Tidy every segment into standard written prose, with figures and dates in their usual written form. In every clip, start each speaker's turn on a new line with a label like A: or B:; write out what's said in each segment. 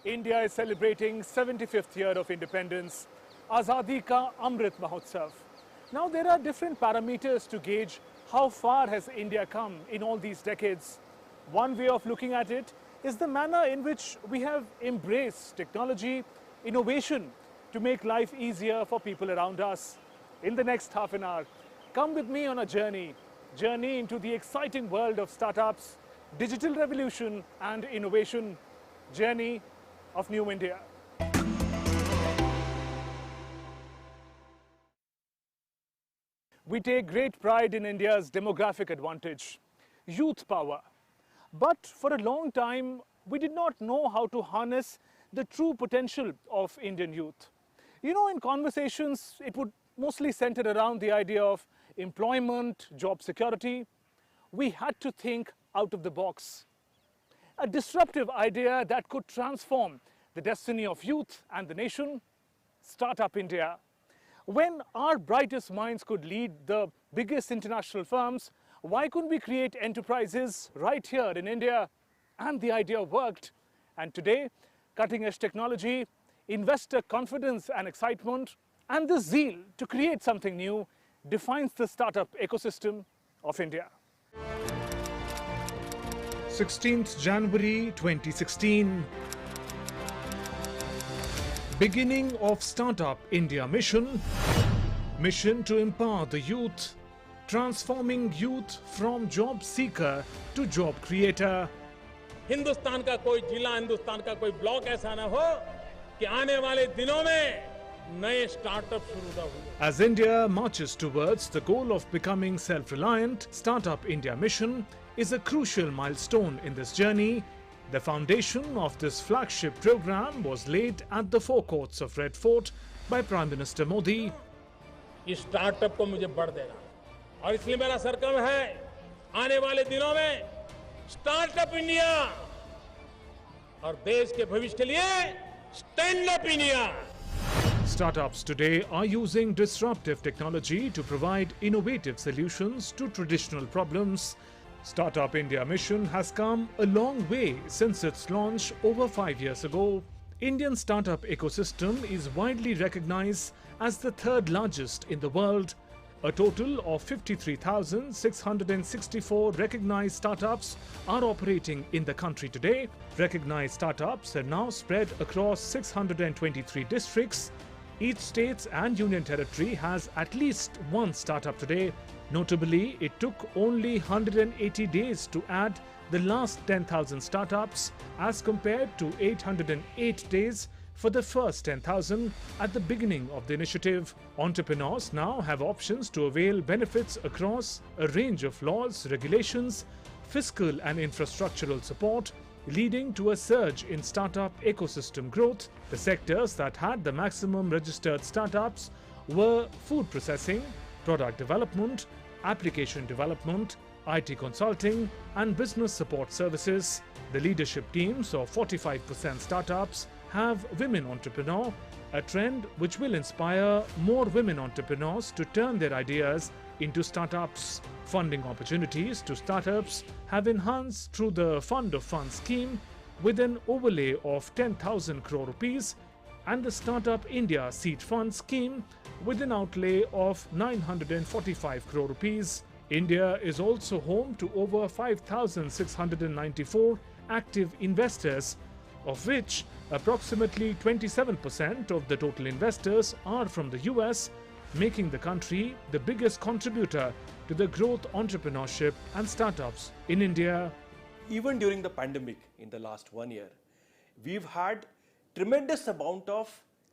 A: India is celebrating 75th year of independence, Azadi Ka Amrit Mahotsav. Now there are different parameters to gauge how far has India come in all these decades. One way of looking at it is the manner in which we have embraced technology, innovation to make life easier for people around us. In the next half an hour, come with me on a journey into the exciting world of startups, digital revolution and innovation, journey of New India. We take great pride in India's demographic advantage, youth power. But for a long time, we did not know how to harness the true potential of Indian youth. You know, in conversations, it would mostly center around the idea of employment, job security. We had to think out of the box. A disruptive idea that could transform the destiny of youth and the nation, Startup India. When our brightest minds could lead the biggest international firms, why couldn't we create enterprises right here in India? And the idea worked. And today, cutting-edge technology, investor confidence and excitement, and the zeal to create something new defines the startup ecosystem of India. 16th January 2016. Beginning of Startup India mission. Mission to empower the youth, transforming youth from job seeker to job creator.
B: Hindustan का कोई जिला, हिंदुस्तान का कोई block ऐसा न हो कि आने वाले दिनों में नए स्टार्टअप शुरू न हो.
A: As India marches towards the goal of becoming self-reliant, Startup India mission is a crucial milestone in this journey. The foundation of this flagship program was laid at the forecourts of Red Fort by Prime Minister Modi.
B: इस startup को मुझे बढ़ देना और इसलिए मेरा संकल्प है आने वाले दिनों में स्टार्टअप इंडिया और देश के भविष्य के लिए stand up India.
A: Startups today are using disruptive technology to provide innovative solutions to traditional problems. Startup India mission has come a long way since its launch over 5 years ago. Indian startup ecosystem is widely recognized as the third largest in the world. A total of 53,664 recognized startups are operating in the country today. Recognized startups are now spread across 623 districts. Each state and union territory has at least one startup today. Notably, it took only 180 days to add the last 10,000 startups as compared to 808 days for the first 10,000 at the beginning of the initiative. Entrepreneurs now have options to avail benefits across a range of laws, regulations, fiscal and infrastructural support, leading to a surge in startup ecosystem growth. The sectors that had the maximum registered startups were food processing, product development, application development, IT consulting and business support services. The leadership teams of 45% startups have women entrepreneurs, a trend which will inspire more women entrepreneurs to turn their ideas into startups. Funding opportunities to startups have enhanced through the Fund of Funds scheme with an overlay of 10,000 crore rupees and the Startup India Seed Fund scheme with an outlay of 945 crore rupees. India is also home to over 5,694 active investors, of which approximately 27% of the total investors are from the US, making the country the biggest contributor to the growth, entrepreneurship and startups in India.
C: Even during the pandemic in the last 1 year, we've had tremendous amount of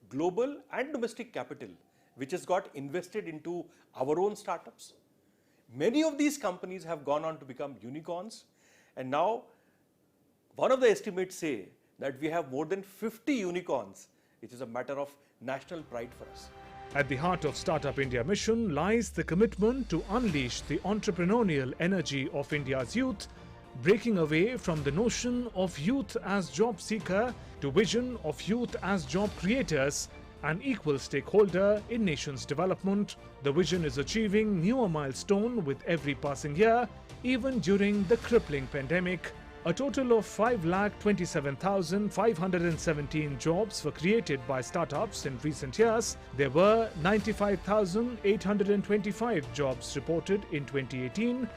C: global and domestic capital which has got invested into our own startups. Many of these companies have gone on to become unicorns, and now one of the estimates say that we have more than 50 unicorns, which is a matter of national pride for us.
A: At the heart of Startup India mission lies the commitment to unleash the entrepreneurial energy of India's youth, breaking away from the notion of youth as job seeker to vision of youth as job creators, an equal stakeholder in nation's development. The vision is achieving newer milestone with every passing year, even during the crippling pandemic. A total of 5,27,517 jobs were created by startups in recent years. There were 95,825 jobs reported in 2018.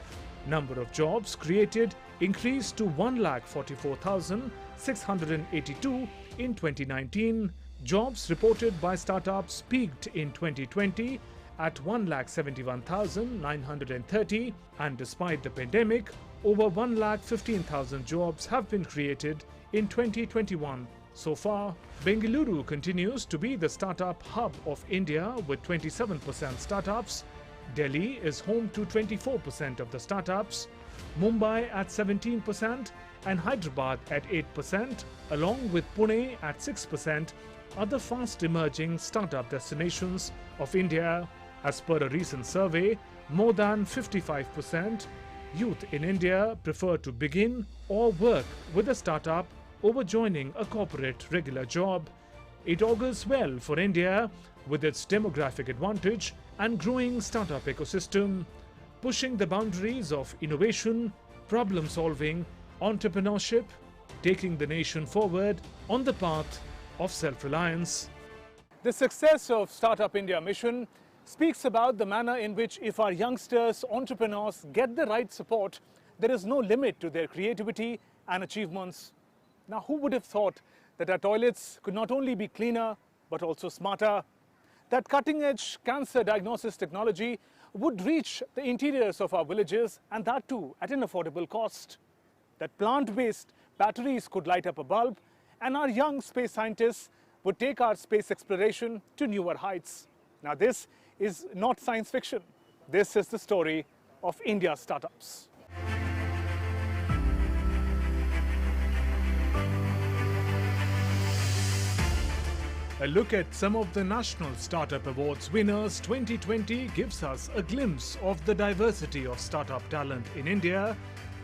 A: Number of jobs created increased to 1,44,682 in 2019. Jobs reported by startups peaked in 2020 at 1,71,930, and despite the pandemic, over 1,15,000 jobs have been created in 2021. So far, Bengaluru continues to be the startup hub of India with 27% startups. Delhi is home to 24% of the startups, Mumbai at 17% and Hyderabad at 8%, along with Pune at 6%, are the fast emerging startup destinations of India. As per a recent survey, more than 55% youth in India prefer to begin or work with a startup over joining a corporate regular job. It augurs well for India with its demographic advantage and growing startup ecosystem, pushing the boundaries of innovation, problem solving, entrepreneurship, taking the nation forward on the path of self-reliance. The success of Startup India mission speaks about the manner in which if our youngsters, entrepreneurs get the right support, there is no limit to their creativity and achievements. Now, who would have thought that our toilets could not only be cleaner, but also smarter? That cutting-edge cancer diagnosis technology would reach the interiors of our villages, and that too at an affordable cost. That plant-based batteries could light up a bulb, and our young space scientists would take our space exploration to newer heights. Now, this is not science fiction. This is the story of India's startups. A look at some of the National Startup Awards winners 2020 gives us a glimpse of the diversity of startup talent in India,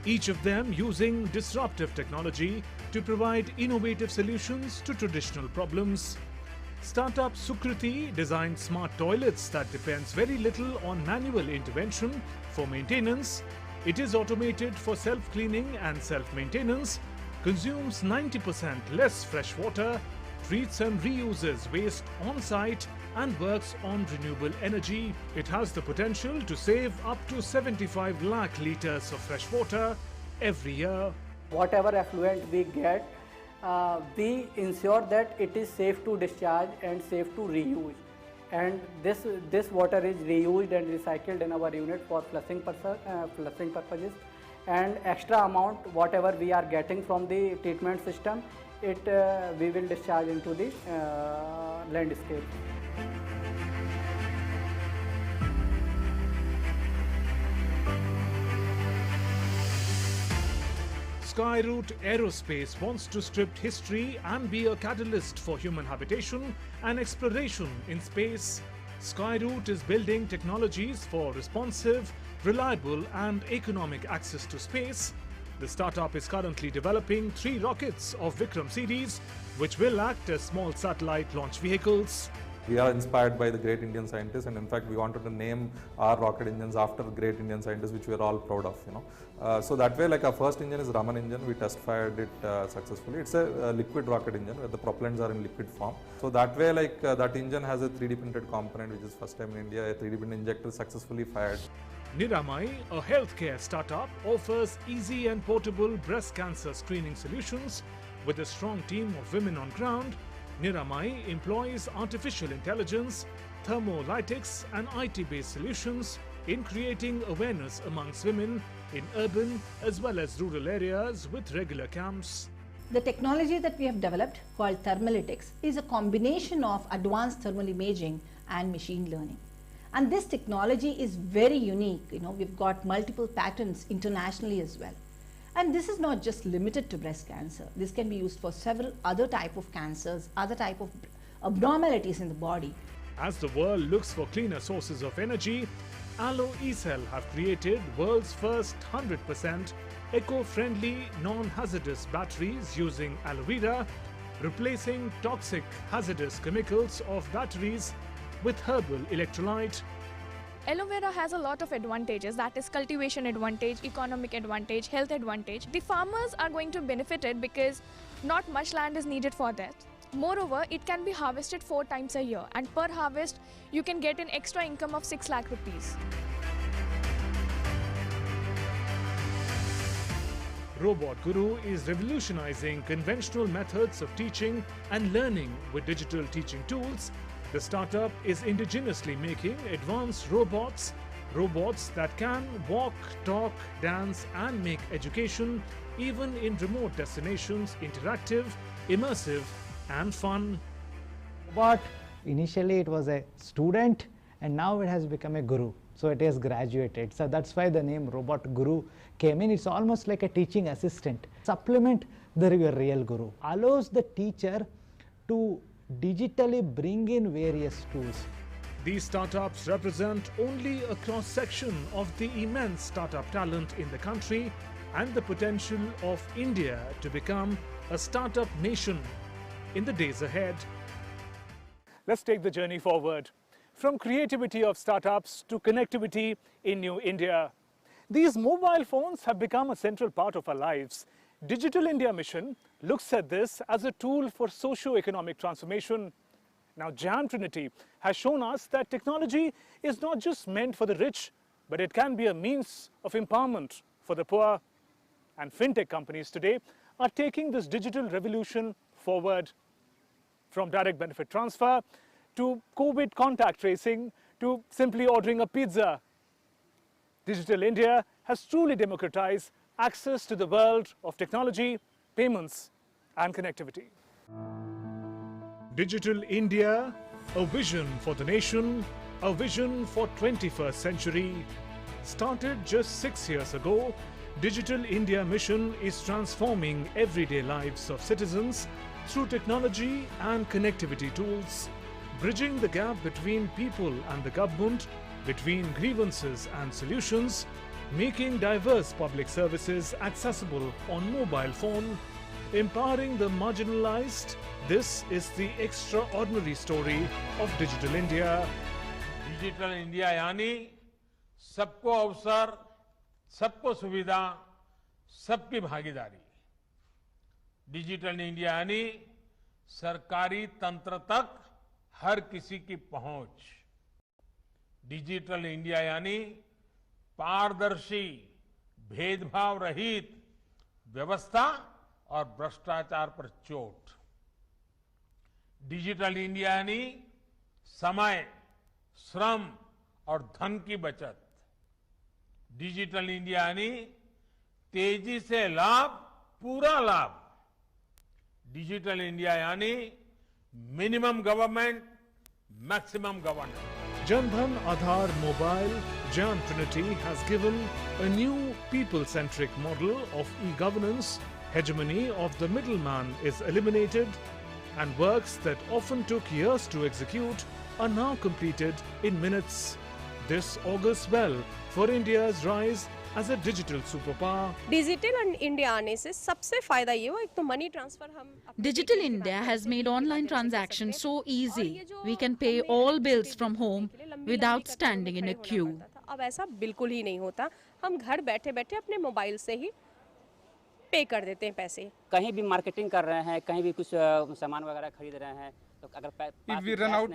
A: each of them using disruptive technology to provide innovative solutions to traditional problems. Startup Sukriti designed smart toilets that depends very little on manual intervention for maintenance. It is automated for self-cleaning and self-maintenance, consumes 90% less fresh water, treats and reuses waste on-site and works on renewable energy. It has the potential to save up to 75 lakh litres of fresh water every year.
D: Whatever effluent we get, we ensure that it is safe to discharge and safe to reuse. And this water is reused and recycled in our unit for flushing purposes. And extra amount, whatever we are getting from the treatment system, we will discharge into the landscape.
A: Skyroot Aerospace wants to script history and be a catalyst for human habitation and exploration in space. Skyroot is building technologies for responsive, reliable and economic access to space. The startup is currently developing 3 rockets of Vikram series, which will act as small satellite launch vehicles.
E: We are inspired by the great Indian scientists, and in fact we wanted to name our rocket engines after great Indian scientists, which we are all proud of, So that way, like our first engine is Raman engine. We test fired it successfully. It's a liquid rocket engine where the propellants are in liquid form. So that way, like that engine has a 3D printed component, which is first time in India. A 3D printed injector successfully fired.
A: Niramai, a healthcare startup, offers easy and portable breast cancer screening solutions with a strong team of women on ground. Niramai employs artificial intelligence, thermolytics and IT-based solutions in creating awareness amongst women in urban as well as rural areas with regular camps.
F: The technology that we have developed called Thermalytics is a combination of advanced thermal imaging and machine learning. And this technology is very unique. We've got multiple patents internationally as well. And this is not just limited to breast cancer. This can be used for several other type of cancers, other type of abnormalities in the body.
A: As the world looks for cleaner sources of energy, Allo eCell have created world's first 100% eco-friendly, non-hazardous batteries using aloe vera, replacing toxic hazardous chemicals of batteries with herbal electrolyte.
G: Aloe vera has a lot of advantages, that is cultivation advantage, economic advantage, health advantage. The farmers are going to benefit it because not much land is needed for that. Moreover, it can be harvested 4 times a year, and per harvest you can get an extra income of 6 lakh rupees.
A: Robot Guru is revolutionizing conventional methods of teaching and learning with digital teaching tools. The startup is indigenously making advanced robots that can walk, talk, dance and make education, even in remote destinations, interactive, immersive and fun.
H: But initially it was a student and now it has become a guru. So it has graduated. So that's why the name Robot Guru came in. It's almost like a teaching assistant. Supplement the real guru. Allows the teacher to digitally bring in various tools.
A: These startups represent only a cross-section of the immense startup talent in the country and the potential of India to become a startup nation in the days ahead. Let's take the journey forward. From creativity of startups to connectivity in New India. These mobile phones have become a central part of our lives. Digital India Mission looks at this as a tool for socio-economic transformation. Now, Jam Trinity has shown us that technology is not just meant for the rich, but it can be a means of empowerment for the poor. And fintech companies today are taking this digital revolution forward. From direct benefit transfer to COVID contact tracing to simply ordering a pizza. Digital India has truly democratized access to the world of technology, payments and connectivity. Digital India, a vision for the nation, a vision for 21st century. Started just 6 years ago, Digital India Mission is transforming everyday lives of citizens through technology and connectivity tools, bridging the gap between people and the government, between grievances and solutions, making diverse public services accessible on mobile phone, empowering the marginalized. This is the extraordinary story of Digital India.
B: Digital India यानी सबको अवसर, सबको सुविधा, सबकी भागीदारी। Digital India यानी सरकारी तंत्र तक हर किसी की पहुंच। डिजिटल इंडिया यानी पारदर्शी, भेदभाव रहित व्यवस्था और भ्रष्टाचार पर चोट। डिजिटल इंडिया यानी समय, श्रम और धन की बचत। डिजिटल इंडिया यानी तेजी से लाभ, पूरा लाभ। डिजिटल इंडिया यानी minimum government, maximum governance.
A: Jan Dhan Aadhaar Mobile Jam Trinity has given a new people-centric model of e-governance. Hegemony of the middleman is eliminated, and works that often took years to execute are now completed in minutes. This augurs well for India's rise as a digital superpower.
I: Digital India आने से सबसे फायदा ये हुआ, एक तो money transfer हम
J: Digital India has made online transactions so easy. We can pay all bills from home without standing in a queue.
I: अब ऐसा बिल्कुल ही नहीं होता। हम घर बैठे बैठे अपने मोबाइल से ही पे कर देते हैं पैसे।
K: कहीं भी मार्केटिंग कर रहे हैं, कहीं भी कुछ सामान वगैरह खरीद रहे हैं, तो अगर
L: If we run out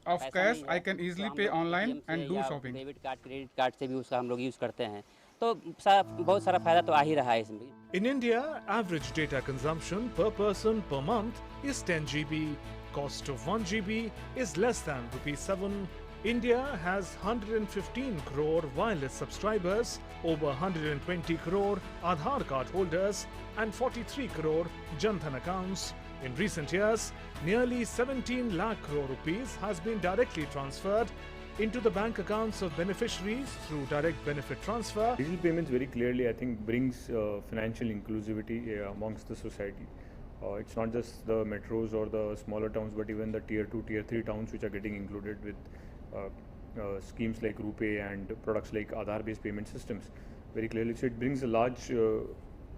L: of cash, I can easily pay online and do shopping.
K: Debit card, credit card से भी उसका हम लोग यूज करते हैं, तो बहुत सारा फायदा तो आ ही रहा है इसमें।
A: In India, average data consumption per person per month is 10 GB. Cost of 1 GB is less than ₹7. India has 115 crore wireless subscribers, over 120 crore Aadhaar card holders and 43 crore Jan Dhan accounts. In recent years, nearly 17 lakh crore rupees has been directly transferred into the bank accounts of beneficiaries through direct benefit transfer.
M: Digital payments very clearly, I think, brings financial inclusivity amongst the society. It's not just the metros or the smaller towns, but even the tier 2, tier 3 towns which are getting included with schemes like RuPay and products like Aadhaar-based payment systems. Very clearly, so it brings a large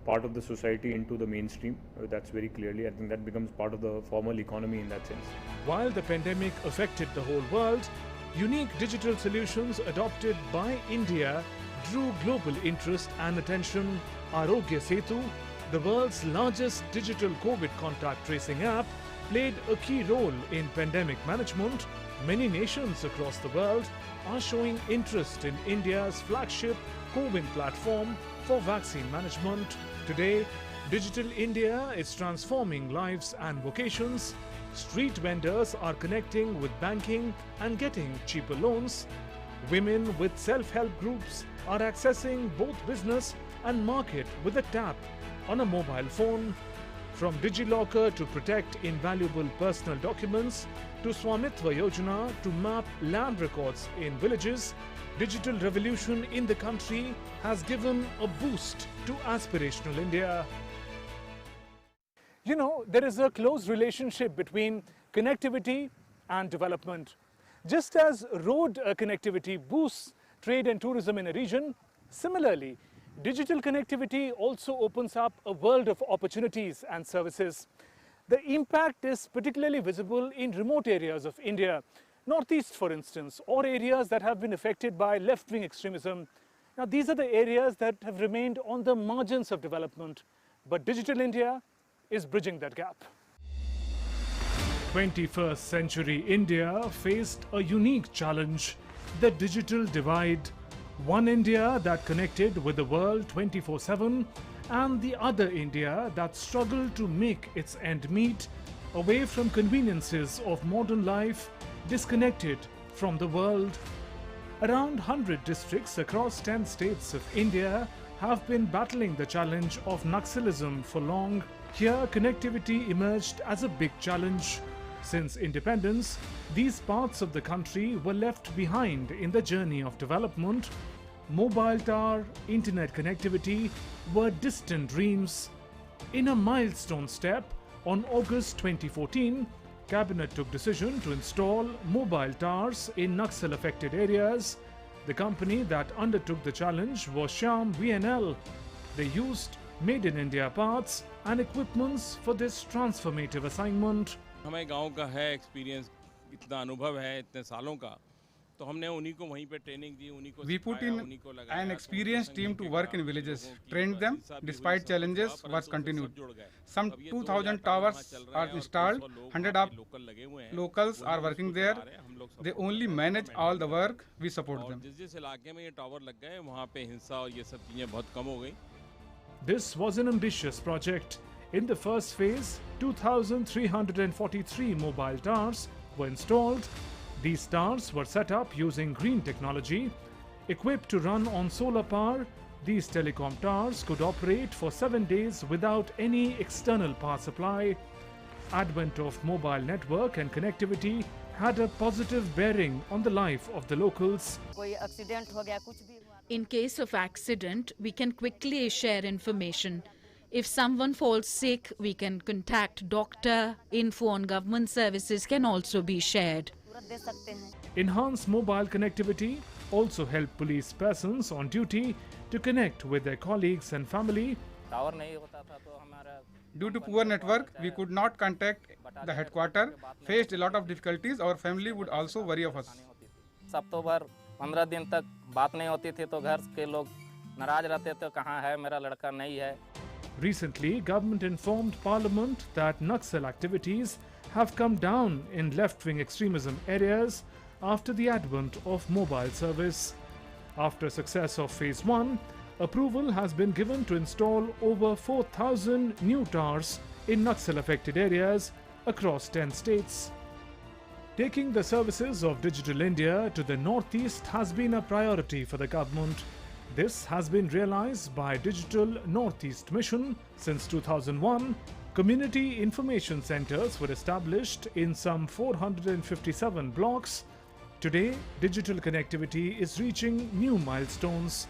M: part of the society into the mainstream. That's very clearly, I think that becomes part of the formal economy in that sense.
A: While the pandemic affected the whole world, Unique digital solutions adopted by India drew global interest and attention. Arogya Setu, the world's largest digital COVID contact tracing app, played a key role in pandemic management. Many nations across the world are showing interest in India's flagship CoWIN platform for vaccine management. Today, Digital India is transforming lives and vocations. Street vendors are connecting with banking and getting cheaper loans. Women with self-help groups are accessing both business and market with a tap on a mobile phone. From DigiLocker to protect invaluable personal documents, to Swamitva Yojana to map land records in villages, digital revolution in the country has given a boost to aspirational India. You know, there is a close relationship between connectivity and development. Just as road connectivity boosts trade and tourism in a region, similarly, digital connectivity also opens up a world of opportunities and services. The impact is particularly visible in remote areas of India, Northeast for instance, or areas that have been affected by left-wing extremism. Now these are the areas that have remained on the margins of development, but Digital India is bridging that gap. 21st century India faced a unique challenge, the digital divide. One India that connected with the world 24/7 and the other India that struggled to make its end meet, away from conveniences of modern life, disconnected from the world. Around 100 districts across 10 states of India have been battling the challenge of Naxalism for long. Here, connectivity emerged as a big challenge. Since independence, these parts of the country were left behind in the journey of development. Mobile tower, internet connectivity were distant dreams. In a milestone step, on August 2014, Cabinet took decision to install mobile towers in Naxal-affected areas. The company that undertook the challenge was Shyam VNL. They used made in India parts and equipments for this transformative assignment.
N: हमें गांव का है experience, इतना अनुभव है इतने सालों का, तो हमने उन्हीं को वहीं पे ट्रेनिंग दी, उन्हीं को
L: We put in an experienced team to work in villages, trained them. Despite challenges, work continued. Some 2,000 towers are installed, 100 of locals are working there. They only manage all the work, we support them.
N: जिस इलाके में ये tower लग गए, वहाँ पे हिंसा और ये सब चीजें बहुत कम हो गई.
A: This was an ambitious project. In the first phase, 2,343 mobile towers were installed. These towers were set up using green technology. Equipped to run on solar power, these telecom towers could operate for 7 days without any external power supply. Advent of mobile network and connectivity had a positive bearing on the life of the locals.
J: In case of accident, we can quickly share information. If someone falls sick, we can contact doctor. Info on government services can also be shared.
A: Enhanced mobile connectivity also help police persons on duty to connect with their colleagues and family.
L: Due to poor network, we could not contact the headquarters, faced a lot of difficulties. Our family would also worry of us.
O: 15 दिन तक बात नहीं होती थी तो घर के लोग नाराज रहते थे, कहाँ है मेरा लड़का, नहीं है.
A: Recently, government informed Parliament that Naxal activities have come down in left-wing extremism areas after the advent of mobile service. After success of Phase 1, approval has been given to install over 4,000 new towers in Naxal-affected areas across 10 states. Taking the services of Digital India to the Northeast has been a priority for the government. This has been realized by Digital Northeast Mission. Since 2001, community information centers were established in some 457 blocks. Today, digital connectivity is reaching new milestones.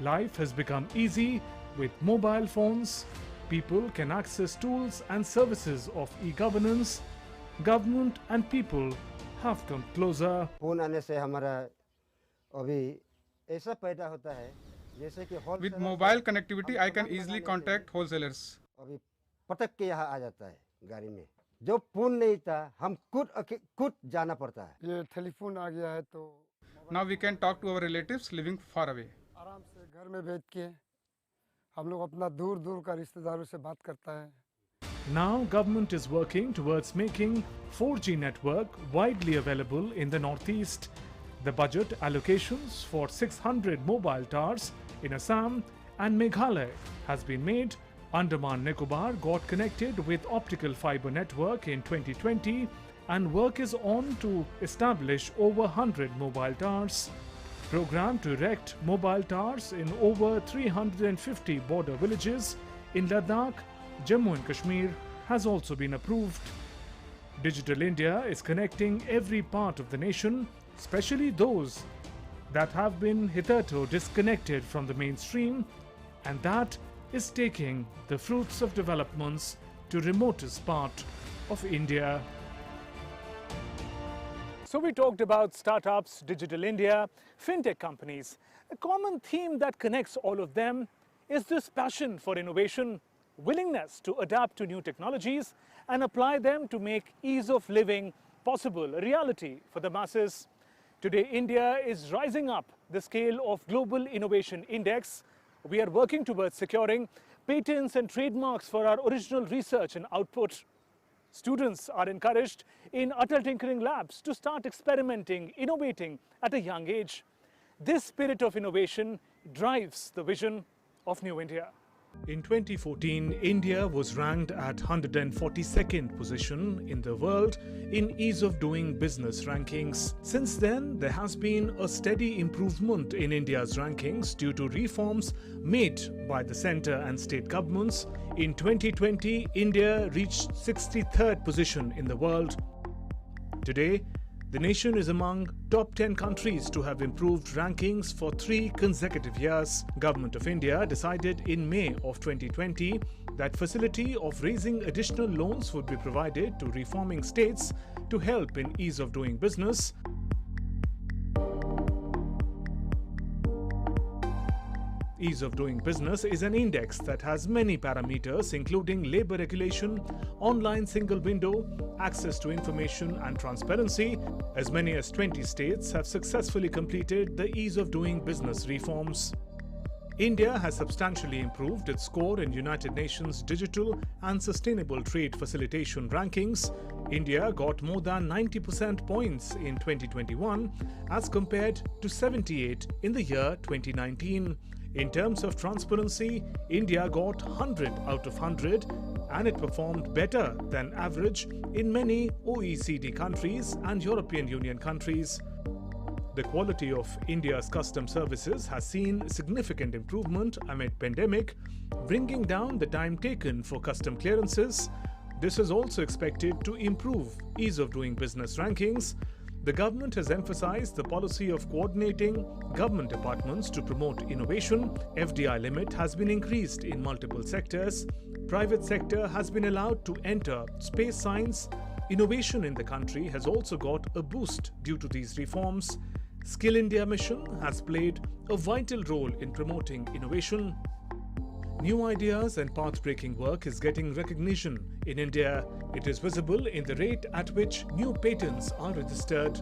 A: Life has become easy with mobile phones. People can access tools and services of e-governance. Government and people have come closer.
L: With mobile connectivity, I can easily contact wholesalers.
P: जो पुल नहीं था हम खुद जाना पड़ता है।
Q: ये telephone आ गया है तो
L: Now we can talk to our relatives living far away.
Q: आराम से घर में बैठ के हम लोग अपना दूर दूर का रिश्तेदारों से बात करता है।
A: Now, government is working towards making 4G network widely available in the Northeast. The budget allocations for 600 mobile towers in Assam and Meghalaya has been made. Andaman Nicobar got connected with optical fiber network in 2020 and work is on to establish over 100 mobile towers. Program to erect mobile towers in over 350 border villages in Ladakh, Jammu and Kashmir has also been approved. Digital India is connecting every part of the nation, especially those that have been hitherto disconnected from the mainstream, and that is taking the fruits of developments to remotest part of India. So we talked about startups, Digital India, fintech companies. A common theme that connects all of them is this passion for innovation, willingness to adapt to new technologies and apply them to make ease of living possible, a reality for the masses. Today, India is rising up the scale of Global Innovation Index. We are working towards securing patents and trademarks for our original research and output. Students are encouraged in Atal Tinkering Labs to start experimenting, innovating at a young age. This spirit of innovation drives the vision of New India. In 2014, India was ranked at 142nd position in the world in ease of doing business rankings. Since then, there has been a steady improvement in India's rankings due to reforms made by the centre and state governments. In 2020, India reached 63rd position in the world. Today, the nation is among top 10 countries to have improved rankings for 3 consecutive years. Government of India decided in May of 2020 that facility of raising additional loans would be provided to reforming states to help in ease of doing business. Ease of doing business is an index that has many parameters including labor regulation, online single window, access to information and transparency. As many as 20 states have successfully completed the ease of doing business reforms. India has substantially improved its score in United Nations Digital and Sustainable Trade Facilitation rankings. India got more than 90% points in 2021 as compared to 78 in the year 2019. In terms of transparency, India got 100 out of 100 and it performed better than average in many OECD countries and European Union countries. The quality of India's custom services has seen significant improvement amid pandemic, bringing down the time taken for custom clearances. This is also expected to improve ease of doing business rankings. The government has emphasized the policy of coordinating government departments to promote innovation. FDI limit has been increased in multiple sectors. Private sector has been allowed to enter space science. Innovation in the country has also got a boost due to these reforms. Skill India mission has played a vital role in promoting innovation. New ideas and path-breaking work is getting recognition in India. It is visible in the rate at which new patents are registered.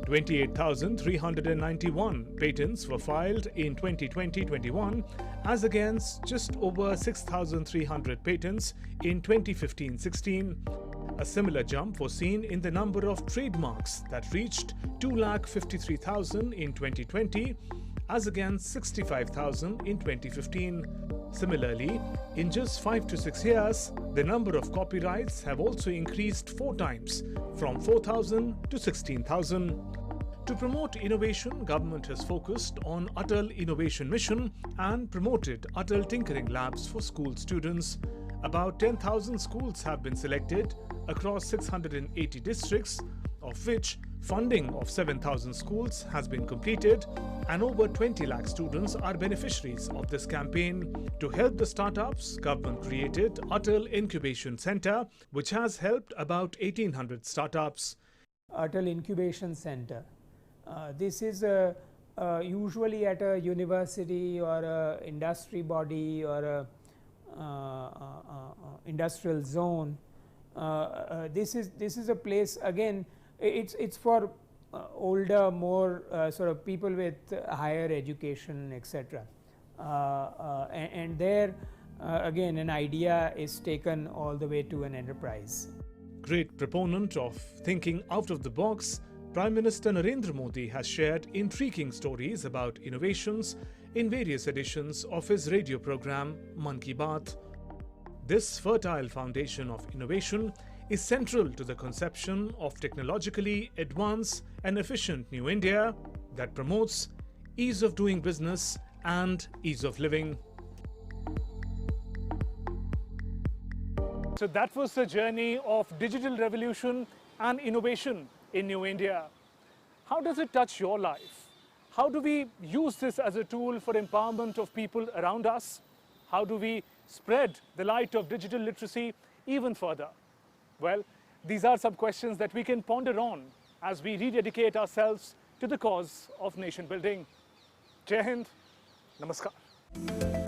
A: 28,391 patents were filed in 2020-21 as against just over 6,300 patents in 2015-16. A similar jump was seen in the number of trademarks that reached 2,53,000 in 2020 as against 65,000 in 2015. Similarly, in just 5 to 6 years, the number of copyrights have also increased 4 times, from 4,000 to 16,000. To promote innovation, government has focused on Atal Innovation Mission and promoted Atal Tinkering Labs for school students. About 10,000 schools have been selected across 680 districts, of which funding of 7,000 schools has been completed and over 20 lakh students are beneficiaries of this campaign. To help the startups, government created Atal Incubation Center, which has helped about 1,800 startups.
R: Atal Incubation Center. This is usually at a university or a industry body or a industrial zone This is a place, again, it's for older, more sort of people with higher education, etc. And there again an idea is taken all the way to an enterprise.
A: Great proponent of thinking out of the box, Prime Minister Narendra Modi has shared intriguing stories about innovations in various editions of his radio program Mann Ki Baat. This fertile foundation of innovation is central to the conception of technologically advanced and efficient New India that promotes ease of doing business and ease of living. So that was the journey of digital revolution and innovation in New India. How does it touch your life? How do we use this as a tool for empowerment of people around us? How do we spread the light of digital literacy even further? Well, these are some questions that we can ponder on as we rededicate ourselves to the cause of nation building. Jai Hind, Namaskar.